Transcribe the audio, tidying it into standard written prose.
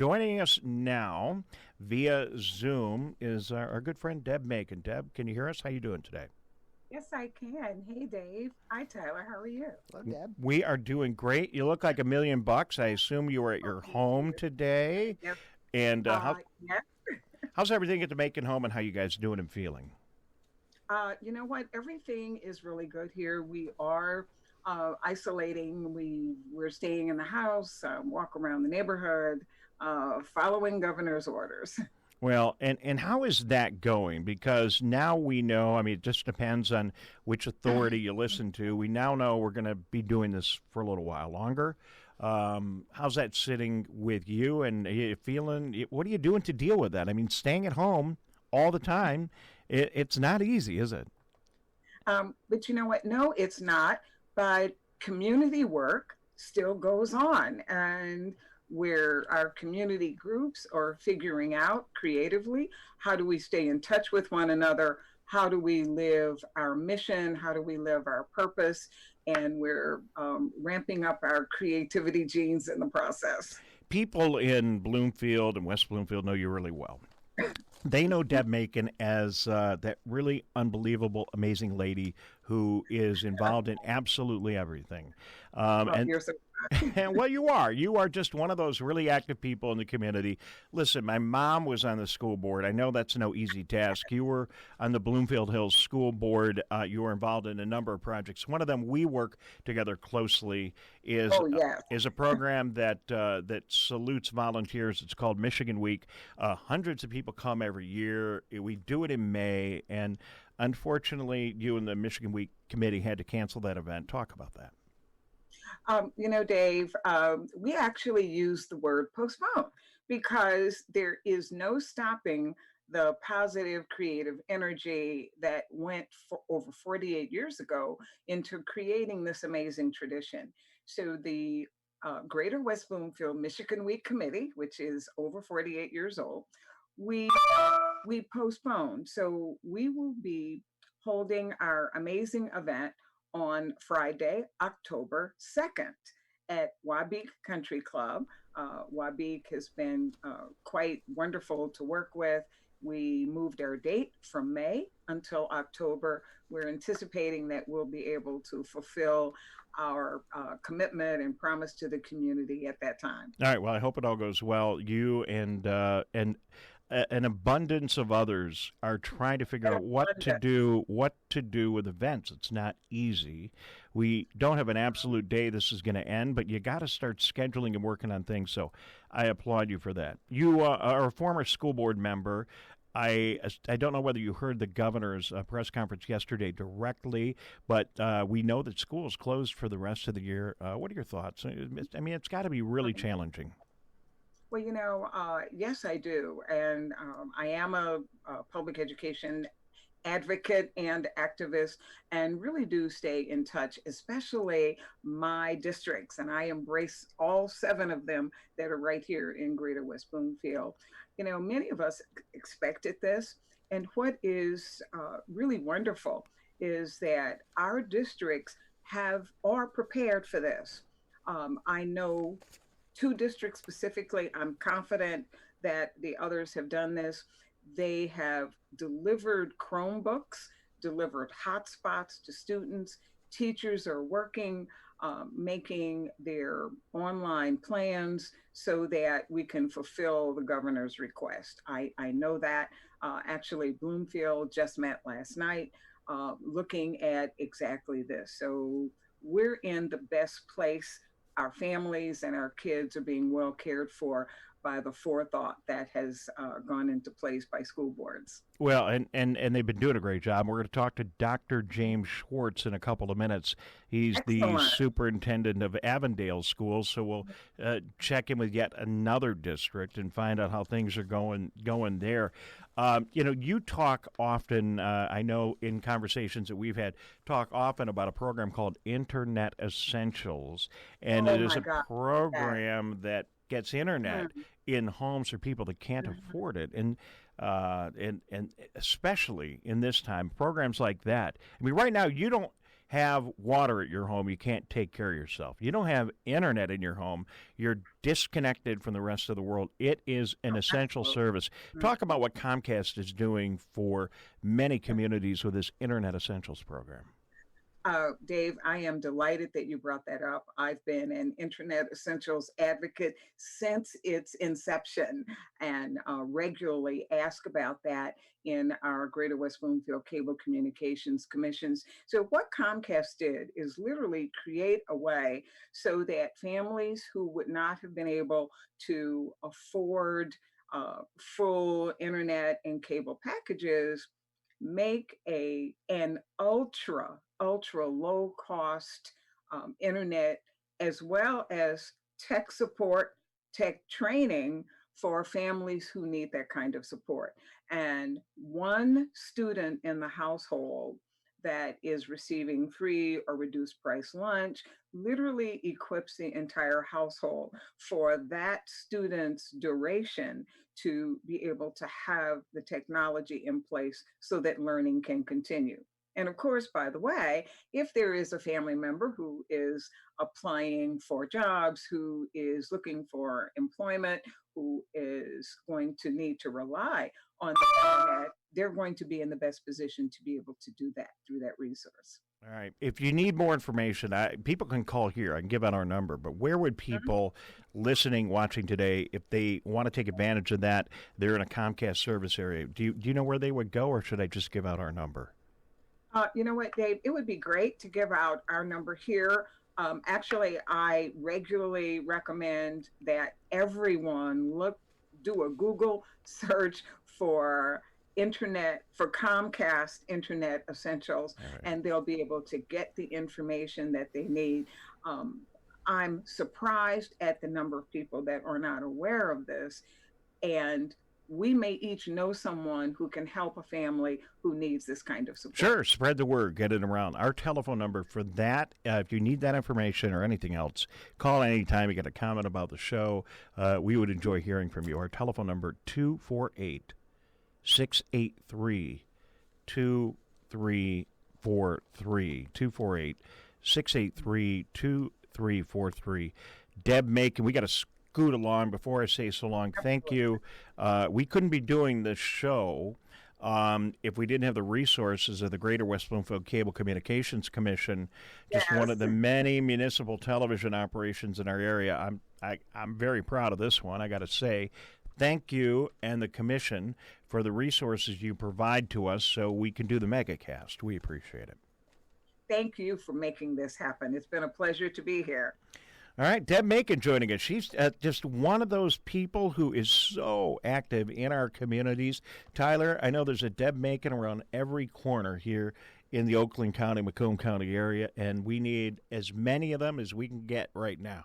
Joining us now via Zoom is our good friend Deb Macon. Deb, can you hear us? How you doing today? Yes, I can. Hey, Dave. Hi, Tyler. How are you? Hello, Deb. We are doing great. You look like $1,000,000. I assume you were at Oh, your thank home you. today. Yep. And Yes. how's everything at the Macon home, and how you guys doing and feeling? You know what? Everything is really good here. We are isolating. We're staying in the house, walk around the neighborhood, following governor's orders. Well, and how is that going? Because now we know, I mean, it just depends on which authority you listen to. We now know we're going to be doing this for a little while longer. How's that sitting with you? And are you feeling, what are you doing to deal with that? I mean, staying at home all the time, it's not easy, is it? But you know what? No, it's not. But community work still goes on. And where our community groups are figuring out creatively how do we stay in touch with one another? How do we live our mission? How do we live our purpose? And we're ramping up our creativity genes in the process. People in Bloomfield and West Bloomfield know you really well. They know Deb Macon as that really unbelievable, amazing lady who is involved in absolutely everything. Oh, And you're so and well, you are. You are just one of those really active people in the community. Listen, my mom was on the school board. I know that's no easy task. You were on the Bloomfield Hills School Board. You were involved in a number of projects. One of them we work together closely Oh, yes. is a program that salutes volunteers. It's called Michigan Week. Hundreds of people come every year. We do it in May, and unfortunately, you and the Michigan Week committee had to cancel that event. Talk about that. Dave, we actually use the word postpone because there is no stopping the positive creative energy that went for over 48 years ago into creating this amazing tradition. So the Greater West Bloomfield Michigan Week Committee, which is over 48 years old, we we postponed. So we will be holding our amazing event on Friday, October 2nd at Wabeek Country Club. Wabeek has been quite wonderful to work with. We moved our date from May until October. We're anticipating that we'll be able to fulfill our commitment and promise to the community at that time. All right. Well, I hope it all goes well. You and an abundance of others are trying to figure out what to do with events. It's not easy. We don't have an absolute day this is going to end, but you got to start scheduling and working on things. So I applaud you for that. You are a former school board member. I don't know whether you heard the governor's press conference yesterday directly, but we know that schools closed for the rest of the year. What are your thoughts? I mean, it's got to be really challenging. Well, yes, I do. And I am a public education advocate and activist and really do stay in touch, especially my districts. And I embrace all 7 of them that are right here in Greater West Bloomfield. Many of us expected this. And what is really wonderful is that our districts are prepared for this. I know 2 districts specifically. I'm confident that the others have done this. They have delivered Chromebooks, delivered hotspots to students. Teachers are working, making their online plans so that we can fulfill the governor's request. I know that. Actually, Bloomfield just met last night looking at exactly this. So we're in the best place. Our families and our kids are being well cared for by the forethought that has gone into place by school boards. Well, and they've been doing a great job. We're going to talk to Dr. James Schwartz in a couple of minutes. He's the Excellent. superintendent of Avondale Schools, so we'll check in with yet another district and find out how things are going there. You talk often, I know in conversations that we've had, talk often about a program called Internet Essentials, and Oh it is my a God. program that gets internet in homes for people that can't afford it, and especially in this time, programs like that. I mean, right now you don't have water at your home, you can't take care of yourself. You don't have internet in your home, you're disconnected from the rest of the world. It is an essential service. Talk about what Comcast is doing for many communities with this Internet Essentials program. Dave, I am delighted that you brought that up. I've been an Internet Essentials advocate since its inception and regularly ask about that in our Greater West Bloomfield Cable Communications Commissions. So, what Comcast did is literally create a way so that families who would not have been able to afford full internet and cable packages make an ultra low cost internet, as well as tech support, tech training for families who need that kind of support. And one student in the household that is receiving free or reduced price lunch literally equips the entire household for that student's duration to be able to have the technology in place so that learning can continue. And of course, by the way, if there is a family member who is applying for jobs, who is looking for employment, who is going to need to rely on the internet, they're going to be in the best position to be able to do that through that resource. All right. If you need more information, people can call here. I can give out our number. But where would people listening, watching today, if they want to take advantage of that, they're in a Comcast service area, do you know where they would go, or should I just give out our number? You know what, Dave? It would be great to give out our number here. Actually, I regularly recommend that everyone do a Google search for Comcast Internet Essentials, right, and they'll be able to get the information that they need. I'm surprised at the number of people that are not aware of this, and we may each know someone who can help a family who needs this kind of support. Sure, spread the word, get it around. Our telephone number for that, if you need that information or anything else, call anytime. You got a comment about the show. We would enjoy hearing from you. Our telephone number, 248 683 2343. 248 683 2343. Deb Macon, we got to scoot along. Before I say so long, thank you. We couldn't be doing this show if we didn't have the resources of the Greater West Bloomfield Cable Communications Commission, just one of the many municipal television operations in our area. I'm very proud of this one, I got to say. Thank you and the commission for the resources you provide to us so we can do the MegaCast. We appreciate it. Thank you for making this happen. It's been a pleasure to be here. All right, Deb Macon joining us. She's just one of those people who is so active in our communities. Tyler, I know there's a Deb Macon around every corner here in the Oakland County, Macomb County area, and we need as many of them as we can get right now.